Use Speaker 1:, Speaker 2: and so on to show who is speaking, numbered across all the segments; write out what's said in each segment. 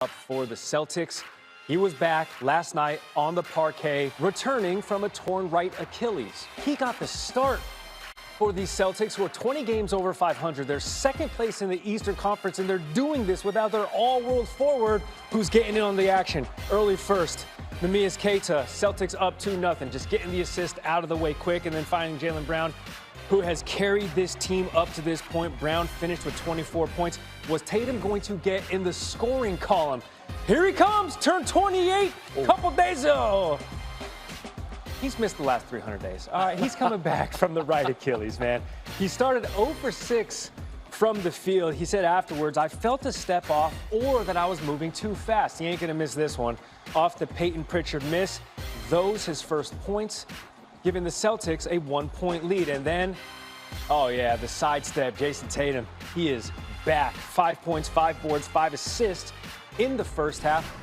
Speaker 1: Up for the Celtics. He was back last night on the parquet, returning from a torn right Achilles. He got the start for the Celtics, who are 20 games over 500. They're second place in the Eastern Conference, and they're doing this without their all-world forward, who's getting in on the action. Early first, Neemias Queta, Celtics up 2-0, just getting the assist out of the way quick, and then finding Jaylen Brown, who has carried this team up to this point. Brown finished with 24 points. Was Tatum going to get in the scoring column? Here he comes, turned 28 a couple days ago. He's missed the last 300 days. He's coming back from the right Achilles, man. He started 0 for 6 from the field. He said afterwards, I felt a step off or that I was moving too fast. He ain't gonna miss this one. Off the Peyton Pritchard miss, those his first points, giving the Celtics a 1-point lead. And then, oh yeah, the sidestep, Jason Tatum, he is back. 5 points, 5 boards, 5 assists in the first half.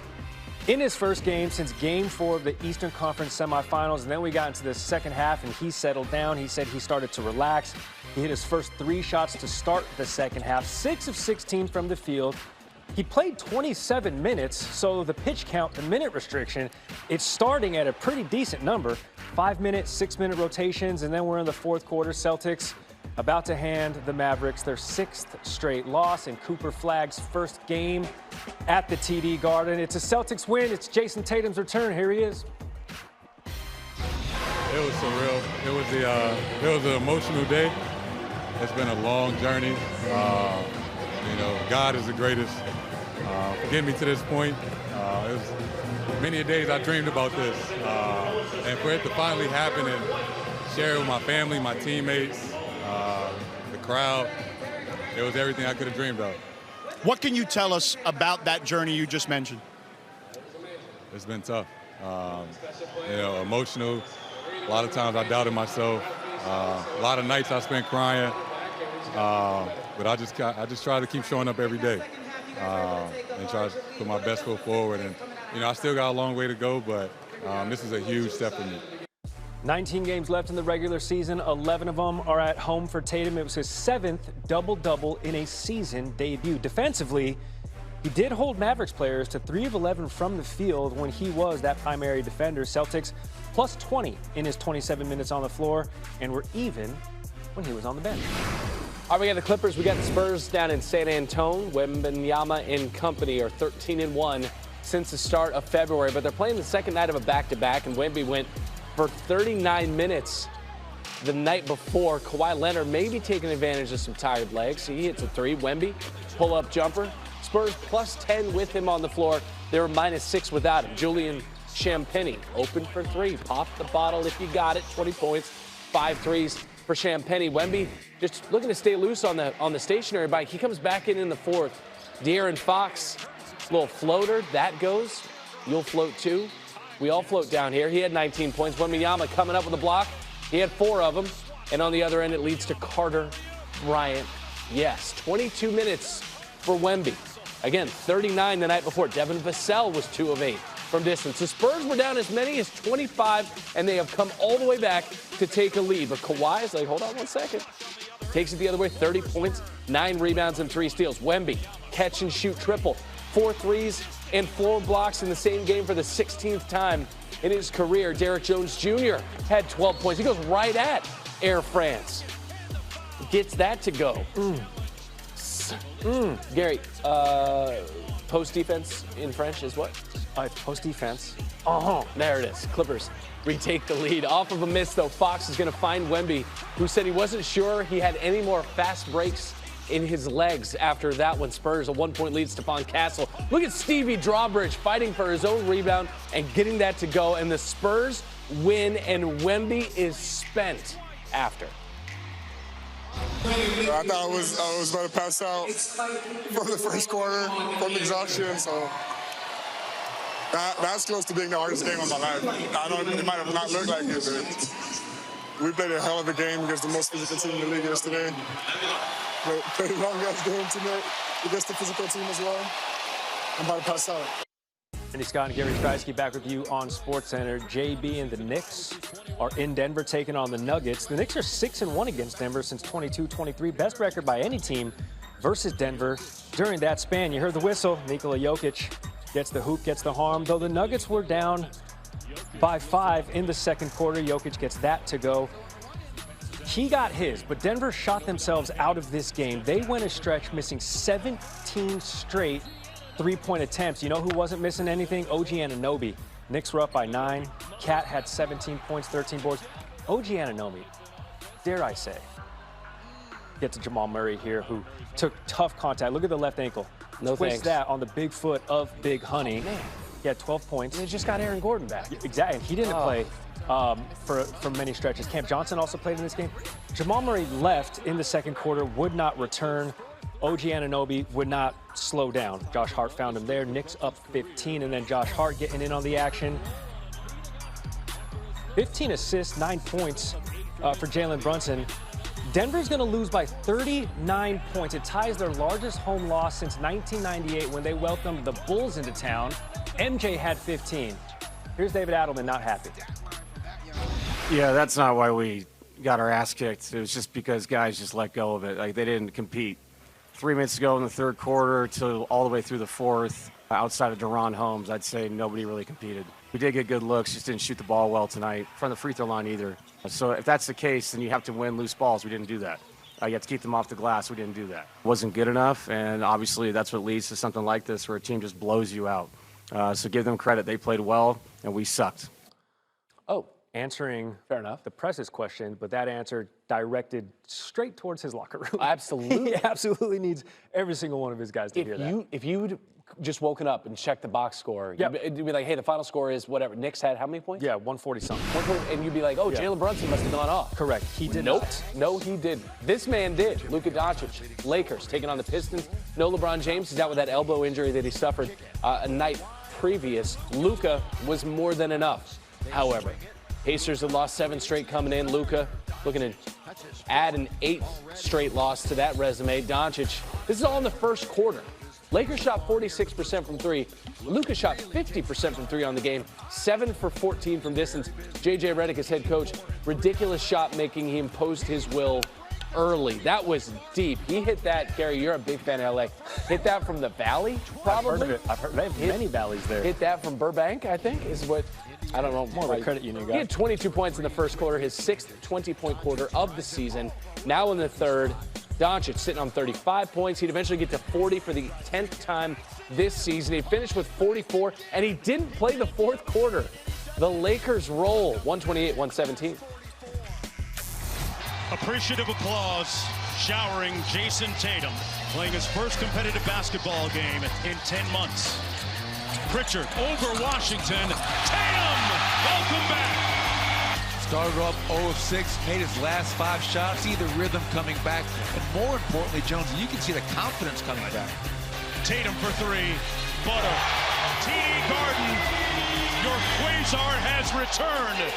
Speaker 1: In his first game since Game 4 of the Eastern Conference semifinals, and then we got into the second half and he settled down. He said he started to relax. He hit his first 3 shots to start the second half, 6 of 16 from the field. He played 27 minutes, so the pitch count, the minute restriction, it's starting at a pretty decent number. 5-minute, 6-minute rotations, and then we're in the fourth quarter. Celtics about to hand the Mavericks their 6th straight loss in Cooper Flagg's first game at the TD Garden. It's a Celtics win. It's Jason Tatum's return. Here he is.
Speaker 2: It was surreal. It was an emotional day. It's been a long journey. God is the greatest. For getting me to this point, it was many days I dreamed about this. And for it to finally happen and share it with my family, my teammates, the crowd, it was everything I could have dreamed of.
Speaker 3: What can you tell us about that journey you just mentioned?
Speaker 2: It's been tough. Emotional. A lot of times I doubted myself. A lot of nights I spent crying. But I just try to keep showing up every day and try to put my best foot forward. And, I still got a long way to go, but this is a huge step for me.
Speaker 1: 19 games left in the regular season. 11 of them are at home for Tatum. It was his 7th double-double in a season debut. Defensively, he did hold Mavericks players to 3 of 11 from the field when he was that primary defender. Celtics plus 20 in his 27 minutes on the floor, and were even when he was on the bench.
Speaker 4: All right, we got the Clippers. We got the Spurs down in San Antonio. Wembanyama and company are 13-1 since the start of February, but they're playing the second night of a back-to-back, and Wemby went for 39 minutes the night before. Kawhi Leonard maybe taking advantage of some tired legs. He hits a 3. Wemby, pull-up jumper. Spurs plus 10 with him on the floor. They were minus 6 without him. Julian Champagnie open for 3. Pop the bottle if you got it. 20 points, 5 threes for Champagnie. Wemby just looking to stay loose on the stationary bike. He comes back in the fourth. De'Aaron Fox, little floater, that goes. You'll float too. We all float down here. He had 19 points. Wembanyama coming up with a block. He had 4 of them. And on the other end, it leads to Carter Bryant. Yes, 22 minutes for Wemby. Again, 39 the night before. Devin Vassell was 2 of 8 from distance. The Spurs were down as many as 25, and they have come all the way back to take a lead. But Kawhi is like, hold on one second. Takes it the other way, 30 points, 9 rebounds, and 3 steals. Wemby, catch and shoot triple. 4 threes and 4 blocks in the same game for the 16th time in his career. Derrick Jones Jr. had 12 points. He goes right at Air France. Gets that to go. Gary, post defense in French is what?
Speaker 1: Post defense.
Speaker 4: There it is. Clippers retake the lead. Off of a miss, though, Fox is going to find Wemby, who said he wasn't sure he had any more fast breaks in his legs after that one. Spurs a 1-point lead. Stephon Castle. Look at Stevie Drawbridge fighting for his own rebound and getting that to go. And the Spurs win, and Wemby is spent after.
Speaker 5: I thought I was about to pass out from the first quarter from exhaustion, so that's close to being the hardest game of my life. I know it might have not looked like it, but we played a hell of a game against the most physical team in the league yesterday. Played a long-ass game tonight against the physical team as well. I'm about to pass out.
Speaker 1: Andy Scott and Gary Streisky back with you on SportsCenter. JB and the Knicks are in Denver taking on the Nuggets. The Knicks are 6-1 against Denver since 22-23. Best record by any team versus Denver during that span. You heard the whistle. Nikola Jokic Gets the hoop, gets the harm. Though the Nuggets were down by 5 in the second quarter, Jokic gets that to go. He got his, but Denver shot themselves out of this game. They went a stretch missing 17 straight three-point attempts. You know who wasn't missing anything? OG Anunoby. Knicks were up by 9. Cat had 17 points, 13 boards. OG Anunoby, dare I say, get to Jamal Murray here, who took tough contact. Look at the left ankle.
Speaker 4: No
Speaker 1: Twist
Speaker 4: thanks.
Speaker 1: that on the big foot of Big Honey.
Speaker 4: Man.
Speaker 1: He had 12 points.
Speaker 4: They just got Aaron Gordon back.
Speaker 1: Exactly. He didn't play for many stretches. Cam Johnson also played in this game. Jamal Murray left in the second quarter, would not return. OG Anunoby would not slow down. Josh Hart found him there. Knicks up 15, and then Josh Hart getting in on the action. 15 assists, 9 points for Jalen Brunson. Denver's going to lose by 39 points. It ties their largest home loss since 1998 when they welcomed the Bulls into town. MJ had 15. Here's David Adelman not happy.
Speaker 6: Yeah, that's not why we got our ass kicked. It was just because guys just let go of it. Like, they didn't compete. 3 minutes ago in the third quarter till all the way through the fourth, outside of Deron Holmes, I'd say nobody really competed. We did get good looks, just didn't shoot the ball well tonight, from the free throw line either. So if that's the case, then you have to win loose balls. We didn't do that. You have to keep them off the glass. We didn't do that. It wasn't good enough, and obviously that's what leads to something like this where a team just blows you out. So give them credit. They played well, and we sucked.
Speaker 1: Oh, answering
Speaker 4: Fair enough.
Speaker 1: the press's question, but that answer directed straight towards his locker room.
Speaker 4: Absolutely.
Speaker 1: He absolutely needs every single one of his guys to hear that.
Speaker 4: If you'd just woken up and checked the box score,
Speaker 1: Yep.
Speaker 4: you'd be like, hey, the final score is whatever. Knicks had how many points?
Speaker 1: Yeah, 140-something.
Speaker 4: 140, and you'd be like, oh,
Speaker 1: Yeah.
Speaker 4: Jalen Brunson must have gone off.
Speaker 1: Correct. He did
Speaker 4: Nope.
Speaker 1: not.
Speaker 4: No, he didn't. This man did. Luka Doncic, Lakers, taking on the Pistons. No LeBron James. He's out with that elbow injury that he suffered a night previous. Luka was more than enough, however. Pacers had lost 7 straight coming in. Luka looking to add an 8th straight loss to that resume. Doncic, this is all in the first quarter. Lakers shot 46% from 3. Luka shot 50% from 3 on the game, 7 for 14 from distance. J.J. Redick, his head coach, ridiculous shot making. He imposed his will early. That was deep. He hit that, Gary, you're a big fan of L.A. Hit that from the Valley, probably?
Speaker 1: I've heard of it. I've heard they have many valleys there.
Speaker 4: Hit that from Burbank, I think, is what, I don't know.
Speaker 1: More of a credit union guy.
Speaker 4: He had 22 points in the first quarter, his 6th 20-point quarter of the season. Now in the third, Doncic sitting on 35 points. He'd eventually get to 40 for the 10th time this season. He finished with 44, and he didn't play the fourth quarter. The Lakers roll, 128-117.
Speaker 7: Appreciative applause showering Jason Tatum, playing his first competitive basketball game in 10 months. Pritchard over Washington. Tatum, welcome back.
Speaker 8: Started off 0 of 6, made his last 5 shots. See the rhythm coming back. And more importantly, Jones, you can see the confidence coming back.
Speaker 7: Tatum for 3. Butter. TD Garden. Your Quasar has returned.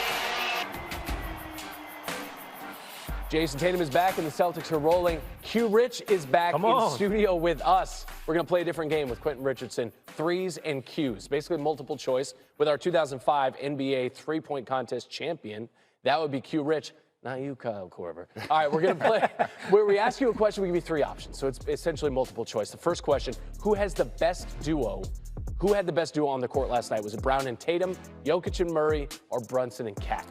Speaker 4: Jason Tatum is back, and the Celtics are rolling. Q Rich is back in studio with us. We're going to play a different game with Quentin Richardson. Threes and Qs, basically multiple choice. With our 2005 NBA three-point contest champion, that would be Q Rich. Not you, Kyle Korver. All right, we're going to play where we ask you a question. We give you 3 options, so it's essentially multiple choice. The first question, who has the best duo? Who had the best duo on the court last night? Was it Brown and Tatum, Jokic and Murray, or Brunson and Cat?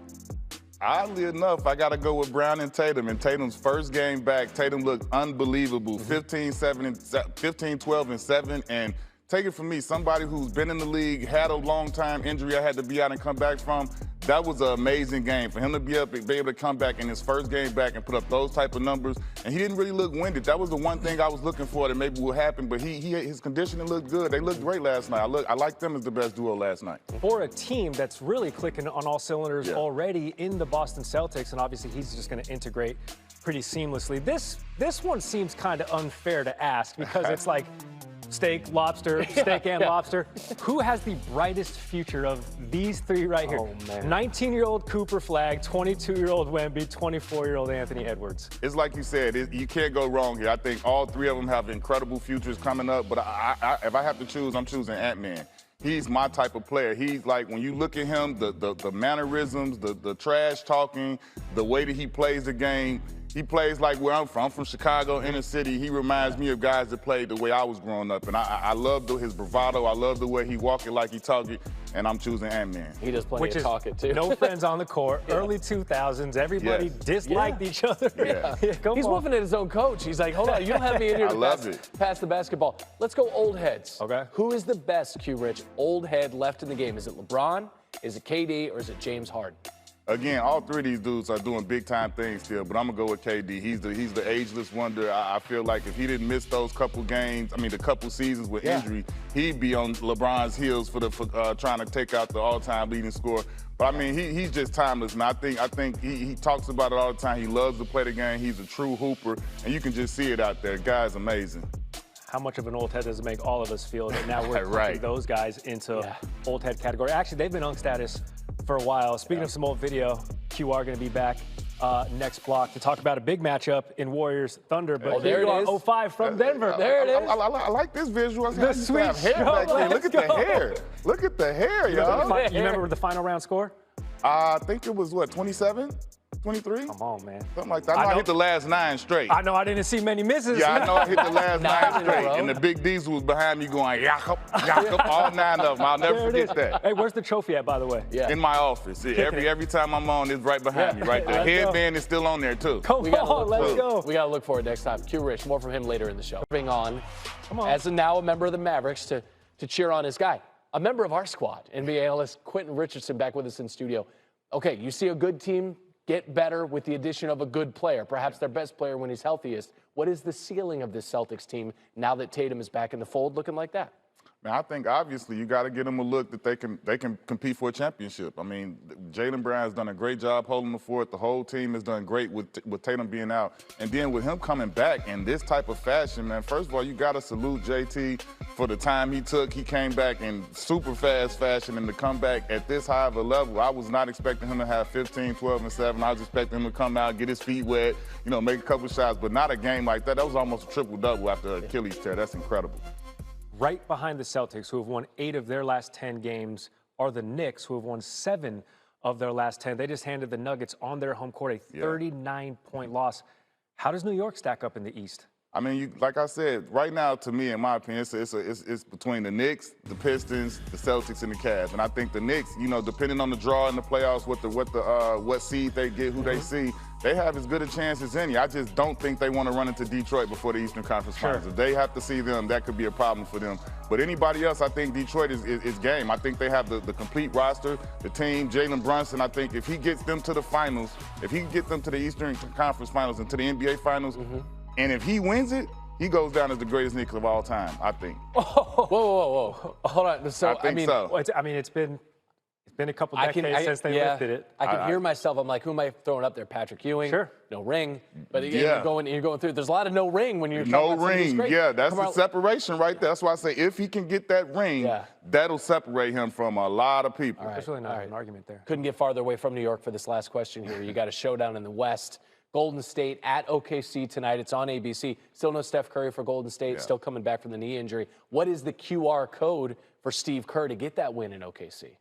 Speaker 9: Oddly enough, I got to go with Brown and Tatum. In Tatum's first game back, Tatum looked unbelievable. 15, 12, and 7. And take it from me, somebody who's been in the league, had a long-time injury I had to be out and come back from, that was an amazing game. For him to be able to come back in his first game back and put up those type of numbers, and he didn't really look winded. That was the one thing I was looking for that maybe would happen, but his conditioning looked good. They looked great last night. I liked them as the best duo last night.
Speaker 1: For a team that's really clicking on all cylinders already in the Boston Celtics, and obviously he's just going to integrate pretty seamlessly. This one seems kind of unfair to ask because it's like steak, lobster, steak and lobster. Who has the brightest future of these 3 right here?
Speaker 4: Oh, man.
Speaker 1: 19-year-old Cooper Flagg, 22-year-old Wemby, 24-year-old Anthony Edwards.
Speaker 9: It's like you said, you can't go wrong here. I think all 3 of them have incredible futures coming up, but if I have to choose, I'm choosing Ant-Man. He's my type of player. He's like, when you look at him, the mannerisms, the trash talking, the way that he plays the game, He plays like where I'm from. I'm from Chicago, inner city. He reminds me of guys that played the way I was growing up. And I love his bravado. I love the way he walk it like he talk it. And I'm choosing Ant-Man.
Speaker 4: He does plenty of talking, too.
Speaker 1: No friends on the court. Early 2000s. Everybody disliked each other.
Speaker 4: He's woofing at his own coach. He's like, hold on, you don't have me in here to pass the basketball. Let's go old heads.
Speaker 1: Okay.
Speaker 4: Who is the best, Q-Rich, old head left in the game? Is it LeBron? Is it KD? Or is it James Harden?
Speaker 9: Again, all three of these dudes are doing big-time things still, but I'm going to go with KD. He's the ageless wonder. I feel like if he didn't miss those couple games, the couple seasons with injury, he'd be on LeBron's heels for trying to take out the all-time leading scorer. But, he's just timeless, man. I think he talks about it all the time. He loves to play the game. He's a true hooper, and you can just see it out there. The guy's amazing.
Speaker 1: How much of an old head does it make all of us feel that now we're putting those guys into old head category? Actually, they've been on status for a while. Speaking of some old video, QR going to be back next block to talk about a big matchup in Warriors Thunder. But
Speaker 4: there it is.
Speaker 1: 05 from Denver.
Speaker 4: There it is.
Speaker 9: I like this visual.
Speaker 1: The sweet
Speaker 9: hair back there. Look at the hair. Look at the hair, y'all.
Speaker 1: You remember the final round score?
Speaker 9: I think it was, 27? 23?
Speaker 1: Come on, man.
Speaker 9: Something like that. I hit the last 9 straight.
Speaker 1: I know I didn't see many misses.
Speaker 9: Yeah, I know I hit the last 9 straight. And the big Diesel was behind me going, Jakob, all 9 of them. I'll never forget that.
Speaker 1: Hey, where's the trophy at, by the way?
Speaker 9: Yeah. In my office. Every time I'm on, it's right behind me, right there. Headband is still on there, too.
Speaker 1: Come on, let's go.
Speaker 4: We got to look for it next time. Q Rich, more from him later in the show. Moving on, as now a member of the Mavericks to cheer on his guy. A member of our squad, NBA analyst Quentin Richardson back with us in studio. Okay, you see a good team get better with the addition of a good player, perhaps their best player when he's healthiest. What is the ceiling of this Celtics team now that Tatum is back in the fold looking like that?
Speaker 9: Man, I think obviously you got to get them a look that they can compete for a championship. Jaylen Brown has done a great job holding the fort. The whole team has done great with Tatum being out. And then with him coming back in this type of fashion, man, first of all, you got to salute JT for the time he took. He came back in super fast fashion, and to come back at this high of a level, I was not expecting him to have 15, 12, and 7. I was expecting him to come out, get his feet wet, make a couple shots, but not a game like that. That was almost a triple-double after Achilles tear. That's incredible.
Speaker 1: Right behind the Celtics, who have won 8 of their last 10 games, are the Knicks, who have won 7 of their last 10. They just handed the Nuggets on their home court a 39-point loss. How does New York stack up in the East?
Speaker 9: Like I said, right now, to me, in my opinion, it's between the Knicks, the Pistons, the Celtics, and the Cavs. And I think the Knicks, depending on the draw in the playoffs, what seed they get, who they see, they have as good a chance as any. I just don't think they want to run into Detroit before the Eastern Conference Finals. If they have to see them, that could be a problem for them. But anybody else, I think Detroit is game. I think they have the complete roster, the team. Jalen Brunson, I think if he gets them to the finals, if he can get them to the Eastern Conference Finals and to the NBA Finals, and if he wins it, he goes down as the greatest Knicks of all time, I think.
Speaker 4: Whoa. Hold on. So,
Speaker 9: I think so.
Speaker 1: It's been a couple decades since they lifted it.
Speaker 4: I can hear myself. I'm like, who am I throwing up there? Patrick Ewing.
Speaker 1: Sure.
Speaker 4: No ring. But you're going through. There's a lot of no ring when you're
Speaker 9: no ring. Yeah, that's the separation right there. That's why I say if he can get that ring, that'll separate him from a lot of people.
Speaker 1: There's really not an argument there.
Speaker 4: Couldn't get farther away from New York for this last question here. You got a showdown in the West. Golden State at OKC tonight. It's on ABC. Still no Steph Curry for Golden State. Still coming back from the knee injury. What is the QR code for Steve Kerr to get that win in OKC?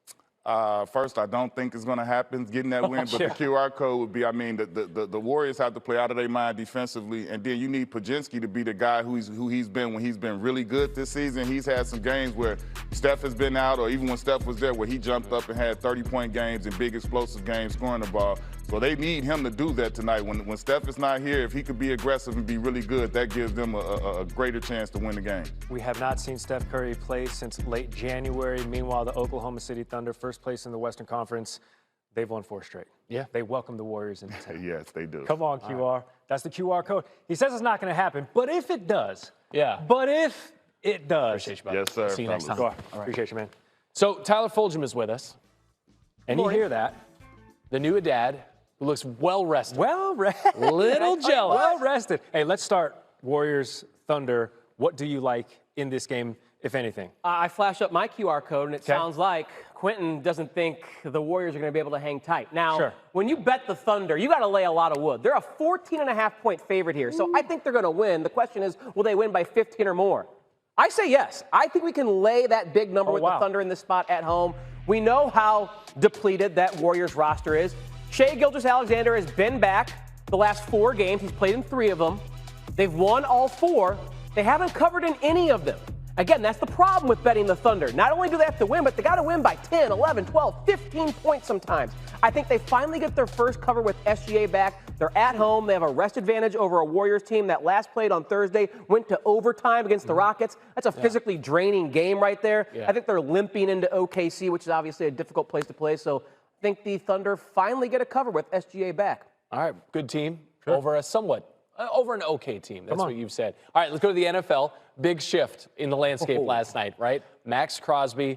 Speaker 9: First, I don't think it's going to happen, getting that win, but the QR code would be, the Warriors have to play out of their mind defensively, and then you need Podziemski to be the guy who he's been when he's been really good this season. He's had some games where Steph has been out, or even when Steph was there, where he jumped up and had 30-point games and big explosive games scoring the ball. So they need him to do that tonight. When Steph is not here, if he could be aggressive and be really good, that gives them a greater chance to win the game.
Speaker 1: We have not seen Steph Curry play since late January. Meanwhile, the Oklahoma City Thunder, first place in the Western Conference, they've won 4 straight. Yeah. They welcome the Warriors into town.
Speaker 9: Yes, they do.
Speaker 1: Come on, QR. Right. That's the QR code. He says it's not going to happen, but if it does.
Speaker 4: Yeah.
Speaker 1: But if it does.
Speaker 4: Appreciate you, buddy.
Speaker 9: Yes, sir.
Speaker 4: See you next time.
Speaker 1: All right. Appreciate you, man.
Speaker 4: So Tyler Fulgham is with us.
Speaker 1: And you hear that.
Speaker 4: The new dad who looks well-rested.
Speaker 1: Well-rested.
Speaker 4: Little jealous.
Speaker 1: Well-rested. Hey, let's start Warriors Thunder. What do you like in this game, if anything?
Speaker 10: I flash up my QR code, and it sounds like Quentin doesn't think the Warriors are going to be able to hang tight. Now, when you bet the Thunder, you got to lay a lot of wood. They're a 14.5-point favorite here, so I think they're going to win. The question is, will they win by 15 or more? I say yes. I think we can lay that big number with the Thunder in this spot at home. We know how depleted that Warriors roster is. Shai Gilgeous-Alexander has been back. the last 4 games. He's played in 3 of them. They've won all 4. They haven't covered in any of them. Again, that's the problem with betting the Thunder. Not only do they have to win, but they got to win by 10, 11, 12, 15 points sometimes. I think they finally get their first cover with SGA back. They're at home. They have a rest advantage over a Warriors team that last played on Thursday, went to overtime against the Rockets. That's a physically draining game right there. I think they're limping into OKC, which is obviously a difficult place to play. So I think the Thunder finally get a cover with SGA back.
Speaker 4: All right, good team over an okay team. That's what you've said. All right, let's go to the NFL. Big shift in the landscape last night, right? Max Crosby